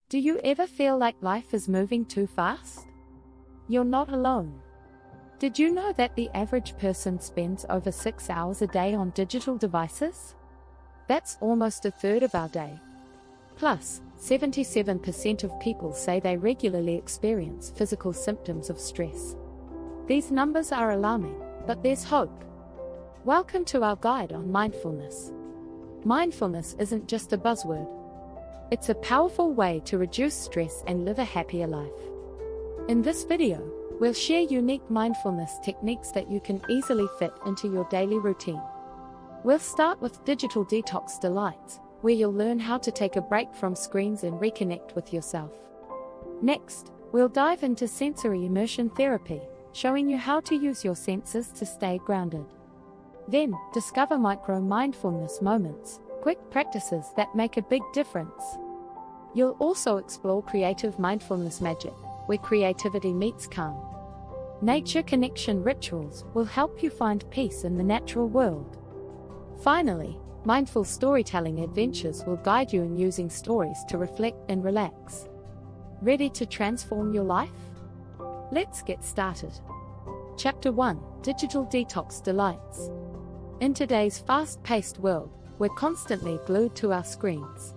Do you ever feel like life is moving too fast? You're not alone. Did you know that the average person spends over 6 hours a day on digital devices? That's almost a third of our day. Plus, 77% of people say they regularly experience physical symptoms of stress. These numbers are alarming, but there's hope. Welcome to our guide on mindfulness. Mindfulness isn't just a buzzword. It's a powerful way to reduce stress and live a happier life. In this video, we'll share unique mindfulness techniques that you can easily fit into your daily routine. We'll start with Digital Detox Delights, where you'll learn how to take a break from screens and reconnect with yourself. Next, we'll dive into Sensory Immersion Therapy, showing you how to use your senses to stay grounded. Then, discover Micro-Mindfulness Moments, quick practices that make a big difference. You'll also explore Creative Mindfulness Magic, where creativity meets calm. Nature connection rituals will help you find peace in the natural world. Finally, Mindful Storytelling Adventures will guide you in using stories to reflect and relax. Ready to transform your life? Let's get started. Chapter 1: Digital Detox Delights. In today's fast-paced world, we're constantly glued to our screens.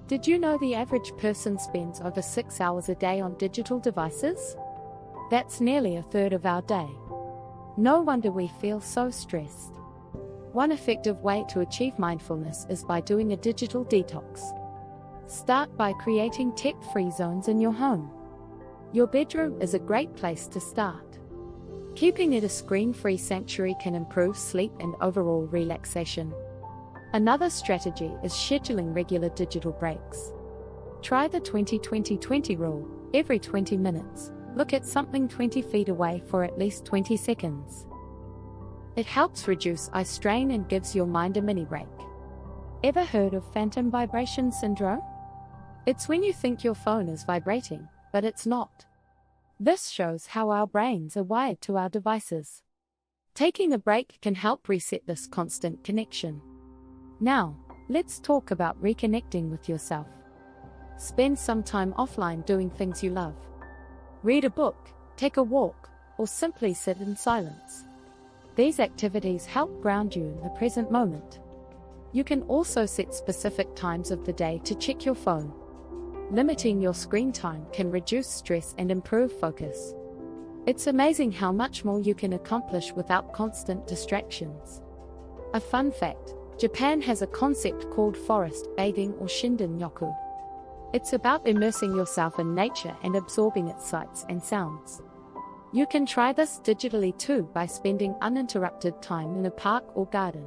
Did you know the average person spends over 6 hours a day on digital devices? That's nearly a third of our day. No wonder we feel so stressed. One effective way to achieve mindfulness is by doing a digital detox. Start by creating tech-free zones in your home. Your bedroom is a great place to start. Keeping it a screen-free sanctuary can improve sleep and overall relaxation. Another strategy is scheduling regular digital breaks. Try the 20-20-20 rule. Every 20 minutes, look at something 20 feet away for at least 20 seconds. It helps reduce eye strain and gives your mind a mini break. Ever heard of phantom vibration syndrome? It's when you think your phone is vibrating, but it's not. This shows how our brains are wired to our devices. Taking a break can help reset this constant connection. Now, let's talk about reconnecting with yourself. Spend some time offline doing things you love. Read a book, take a walk, or simply sit in silence. These activities help ground you in the present moment. You can also set specific times of the day to check your phone. Limiting your screen time can reduce stress and improve focus. It's amazing how much more you can accomplish without constant distractions. A fun fact: Japan has a concept called forest bathing or shinden-yoku. It's about immersing yourself in nature and absorbing its sights and sounds. You can try this digitally too by spending uninterrupted time in a park or garden.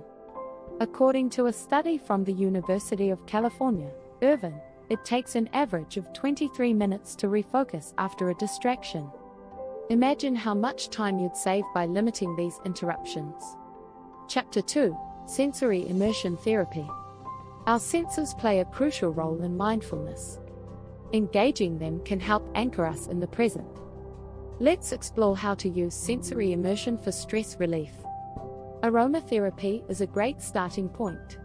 According to a study from the University of California, Irvine, it takes an average of 23 minutes to refocus after a distraction. Imagine how much time you'd save by limiting these interruptions. Chapter 2: Sensory Immersion Therapy. Our senses play a crucial role in mindfulness. Engaging them can help anchor us in the present. Let's explore how to use sensory immersion for stress relief. Aromatherapy is a great starting point.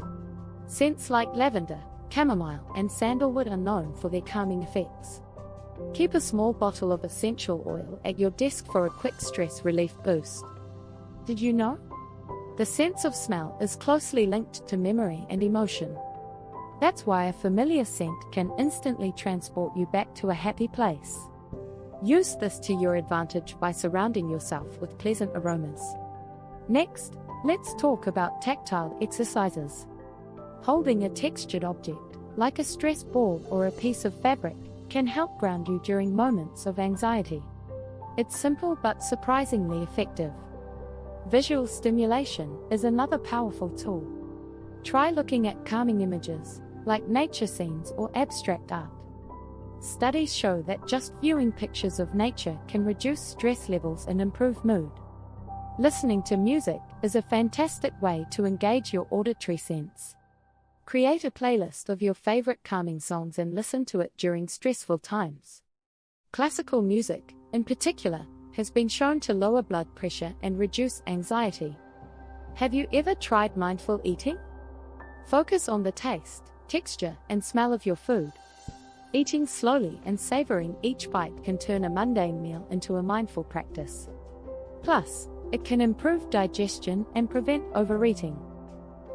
Scents like lavender, chamomile, and sandalwood are known for their calming effects. Keep a small bottle of essential oil at your desk for a quick stress relief boost. Did you know? The sense of smell is closely linked to memory and emotion. That's why a familiar scent can instantly transport you back to a happy place. Use this to your advantage by surrounding yourself with pleasant aromas. Next, let's talk about tactile exercises. Holding a textured object, like a stress ball or a piece of fabric, can help ground you during moments of anxiety. It's simple but surprisingly effective. Visual stimulation is another powerful tool. Try looking at calming images, like nature scenes or abstract art. Studies show that just viewing pictures of nature can reduce stress levels and improve mood. Listening to music is a fantastic way to engage your auditory sense. Create a playlist of your favorite calming songs and listen to it during stressful times. Classical music, in particular, has been shown to lower blood pressure and reduce anxiety. Have you ever tried mindful eating? Focus on the taste, texture, and smell of your food. Eating slowly and savoring each bite can turn a mundane meal into a mindful practice. Plus, it can improve digestion and prevent overeating.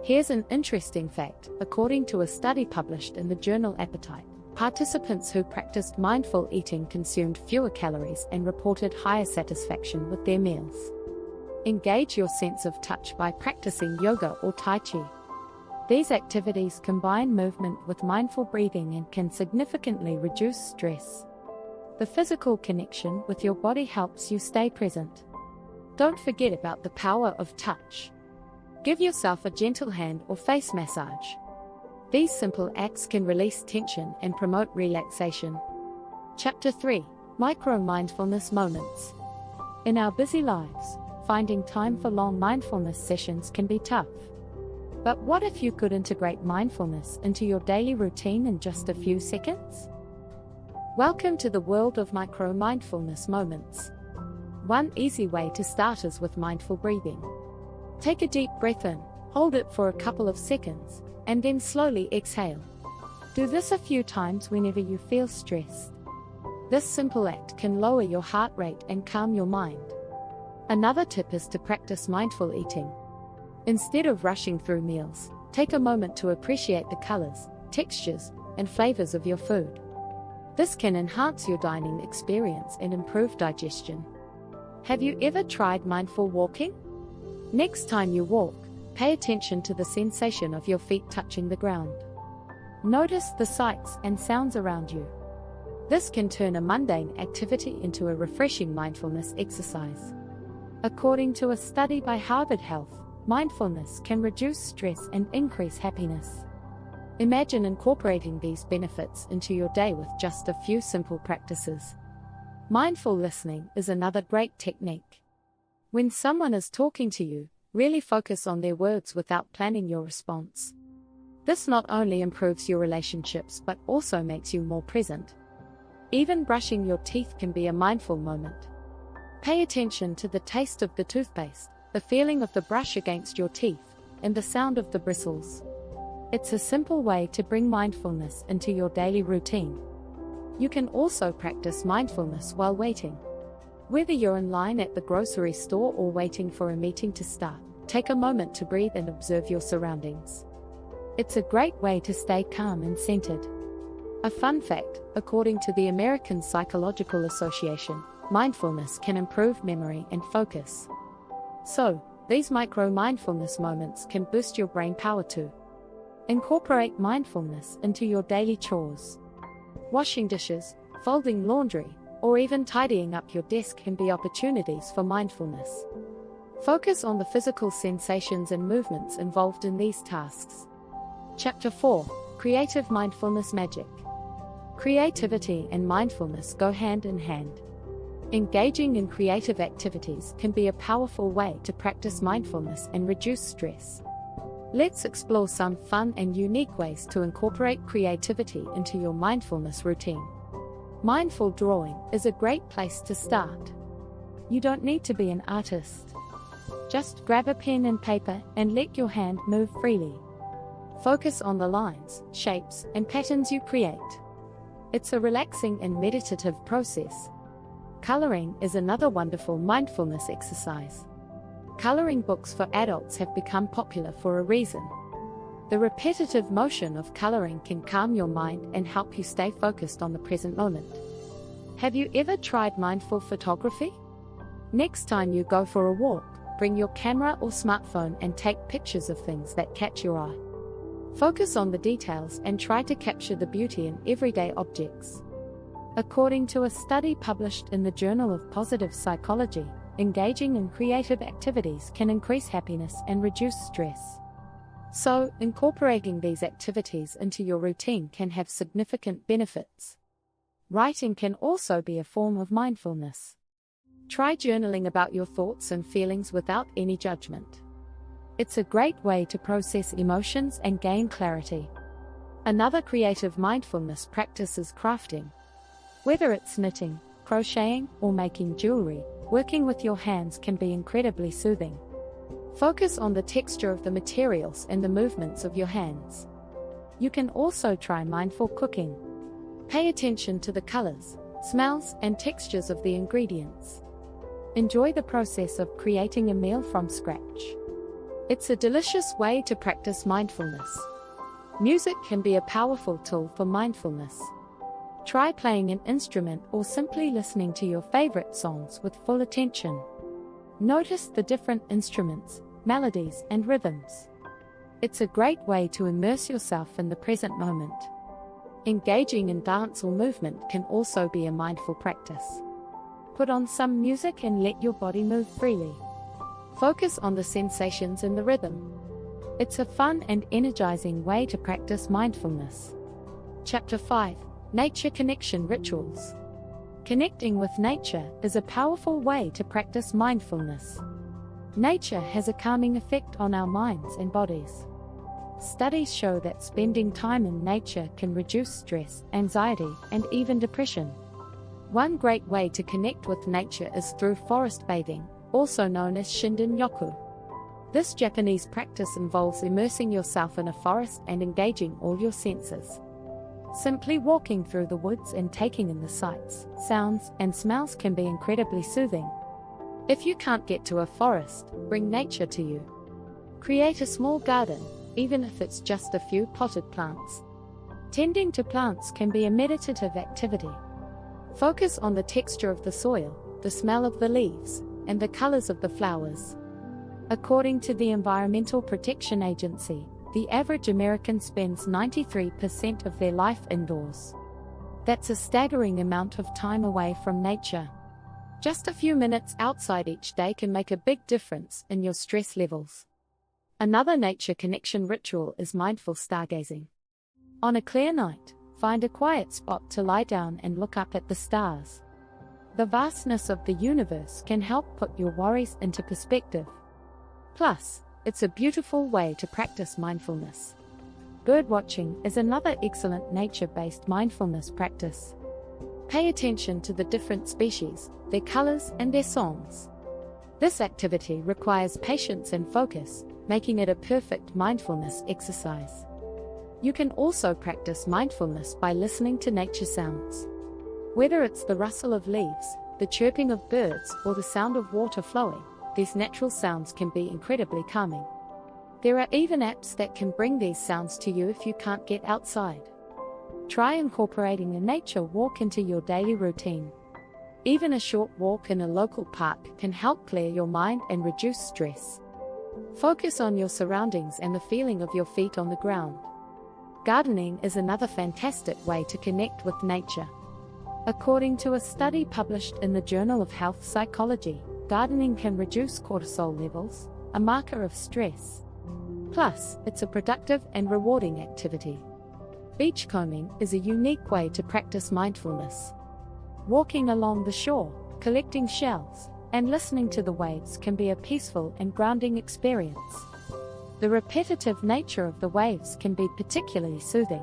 Here's an interesting fact. According to a study published in the journal Appetite, participants who practiced mindful eating consumed fewer calories and reported higher satisfaction with their meals. Engage your sense of touch by practicing yoga or Tai Chi. These activities combine movement with mindful breathing and can significantly reduce stress. The physical connection with your body helps you stay present. Don't forget about the power of touch. Give yourself a gentle hand or face massage. These simple acts can release tension and promote relaxation. Chapter 3: Micro-Mindfulness Moments. In our busy lives, finding time for long mindfulness sessions can be tough. But what if you could integrate mindfulness into your daily routine in just a few seconds? Welcome to the world of micro-mindfulness moments. One easy way to start is with mindful breathing. Take a deep breath in, hold it for a couple of seconds, and then slowly exhale. Do this a few times whenever you feel stressed. This simple act can lower your heart rate and calm your mind. Another tip is to practice mindful eating. Instead of rushing through meals, take a moment to appreciate the colors, textures, and flavors of your food. This can enhance your dining experience and improve digestion. Have you ever tried mindful walking? Next time you walk, pay attention to the sensation of your feet touching the ground. Notice the sights and sounds around you. This can turn a mundane activity into a refreshing mindfulness exercise. According to a study by Harvard Health, mindfulness can reduce stress and increase happiness. Imagine incorporating these benefits into your day with just a few simple practices. Mindful listening is another great technique. When someone is talking to you, really focus on their words without planning your response. This not only improves your relationships but also makes you more present. Even brushing your teeth can be a mindful moment. Pay attention to the taste of the toothpaste, the feeling of the brush against your teeth, and the sound of the bristles. It's a simple way to bring mindfulness into your daily routine. You can also practice mindfulness while waiting. Whether you're in line at the grocery store or waiting for a meeting to start, take a moment to breathe and observe your surroundings. It's a great way to stay calm and centered. A fun fact, according to the American Psychological Association, mindfulness can improve memory and focus. So, these micro-mindfulness moments can boost your brain power too. Incorporate mindfulness into your daily chores. Washing dishes, folding laundry, or even tidying up your desk can be opportunities for mindfulness. Focus on the physical sensations and movements involved in these tasks. Chapter 4: Creative Mindfulness Magic. Creativity and mindfulness go hand in hand. Engaging in creative activities can be a powerful way to practice mindfulness and reduce stress. Let's explore some fun and unique ways to incorporate creativity into your mindfulness routine. Mindful drawing is a great place to start. You don't need to be an artist. Just grab a pen and paper and let your hand move freely. Focus on the lines, shapes, and patterns you create. It's a relaxing and meditative process. Coloring is another wonderful mindfulness exercise. Coloring books for adults have become popular for a reason. The repetitive motion of coloring can calm your mind and help you stay focused on the present moment. Have you ever tried mindful photography? Next time you go for a walk, bring your camera or smartphone and take pictures of things that catch your eye. Focus on the details and try to capture the beauty in everyday objects. According to a study published in the Journal of Positive Psychology, engaging in creative activities can increase happiness and reduce stress. So, incorporating these activities into your routine can have significant benefits. Writing can also be a form of mindfulness. Try journaling about your thoughts and feelings without any judgment. It's a great way to process emotions and gain clarity. Another creative mindfulness practice is crafting. Whether it's knitting, crocheting, or making jewelry, working with your hands can be incredibly soothing. Focus on the texture of the materials and the movements of your hands. You can also try mindful cooking. Pay attention to the colors, smells, and textures of the ingredients. Enjoy the process of creating a meal from scratch. It's a delicious way to practice mindfulness. Music can be a powerful tool for mindfulness. Try playing an instrument or simply listening to your favorite songs with full attention. Notice the different instruments, melodies, and rhythms. It's a great way to immerse yourself in the present moment. Engaging in dance or movement can also be a mindful practice. Put on some music and let your body move freely. Focus on the sensations and the rhythm. It's a fun and energizing way to practice mindfulness. Chapter 5: Nature Connection Rituals. Connecting with nature is a powerful way to practice mindfulness. Nature has a calming effect on our minds and bodies. Studies show that spending time in nature can reduce stress, anxiety, and even depression. One great way to connect with nature is through forest bathing, also known as shinden-yoku. This Japanese practice involves immersing yourself in a forest and engaging all your senses. Simply walking through the woods and taking in the sights, sounds, and smells can be incredibly soothing. If you can't get to a forest, bring nature to you. Create a small garden, even if it's just a few potted plants. Tending to plants can be a meditative activity. Focus on the texture of the soil, the smell of the leaves, and the colors of the flowers. According to the Environmental Protection Agency, the average American spends 93% of their life indoors. That's a staggering amount of time away from nature. Just a few minutes outside each day can make a big difference in your stress levels. Another nature connection ritual is mindful stargazing. On a clear night, find a quiet spot to lie down and look up at the stars. The vastness of the universe can help put your worries into perspective. Plus, it's a beautiful way to practice mindfulness. Birdwatching is another excellent nature-based mindfulness practice. Pay attention to the different species, their colors, and their songs. This activity requires patience and focus, making it a perfect mindfulness exercise. You can also practice mindfulness by listening to nature sounds. Whether it's the rustle of leaves, the chirping of birds, or the sound of water flowing, these natural sounds can be incredibly calming. There are even apps that can bring these sounds to you if you can't get outside. Try incorporating a nature walk into your daily routine. Even a short walk in a local park can help clear your mind and reduce stress. Focus on your surroundings and the feeling of your feet on the ground. Gardening is another fantastic way to connect with nature. According to a study published in the Journal of Health Psychology, gardening can reduce cortisol levels, a marker of stress. Plus, it's a productive and rewarding activity. Beachcombing is a unique way to practice mindfulness. Walking along the shore, collecting shells, and listening to the waves can be a peaceful and grounding experience. The repetitive nature of the waves can be particularly soothing.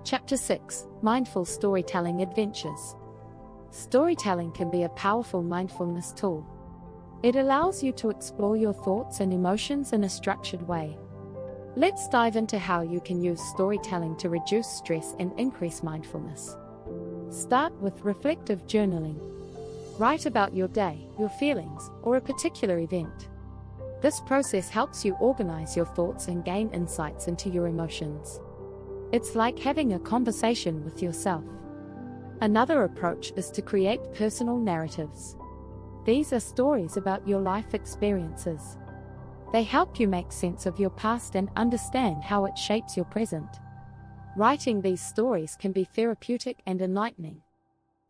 Chapter 6: Mindful Storytelling Adventures. Storytelling can be a powerful mindfulness tool. It allows you to explore your thoughts and emotions in a structured way. Let's dive into how you can use storytelling to reduce stress and increase mindfulness. Start with reflective journaling. Write about your day, your feelings, or a particular event. This process helps you organize your thoughts and gain insights into your emotions. It's like having a conversation with yourself. Another approach is to create personal narratives. These are stories about your life experiences. They help you make sense of your past and understand how it shapes your present. Writing these stories can be therapeutic and enlightening.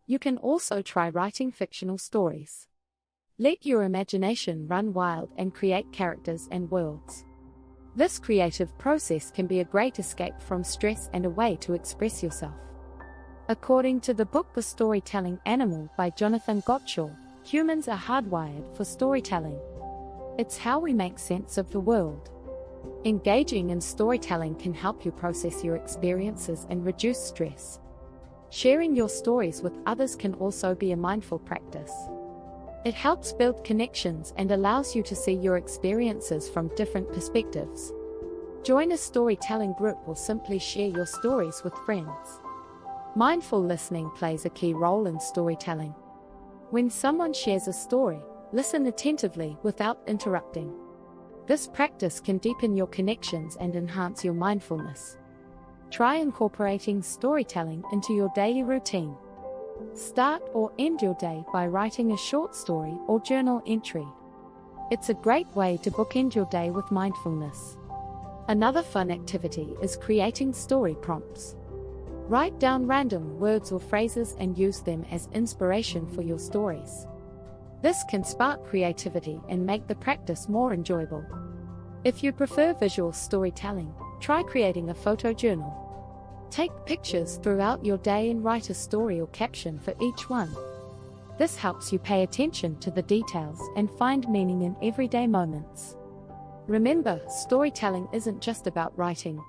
You can also try writing fictional stories. Let your imagination run wild and create characters and worlds. This creative process can be a great escape from stress and a way to express yourself. According to the book The Storytelling Animal by Jonathan Gottschall, humans are hardwired for storytelling. It's how we make sense of the world. Engaging in storytelling can help you process your experiences and reduce stress. Sharing your stories with others can also be a mindful practice. It helps build connections and allows you to see your experiences from different perspectives. Join a storytelling group or simply share your stories with friends. Mindful listening plays a key role in storytelling. When someone shares a story, listen attentively without interrupting. This practice can deepen your connections and enhance your mindfulness. Try incorporating storytelling into your daily routine. Start or end your day by writing a short story or journal entry. It's a great way to bookend your day with mindfulness. Another fun activity is creating story prompts. Write down random words or phrases and use them as inspiration for your stories. This can spark creativity and make the practice more enjoyable. If you prefer visual storytelling, try creating a photo journal. Take pictures throughout your day and write a story or caption for each one. This helps you pay attention to the details and find meaning in everyday moments. Remember, storytelling isn't just about writing,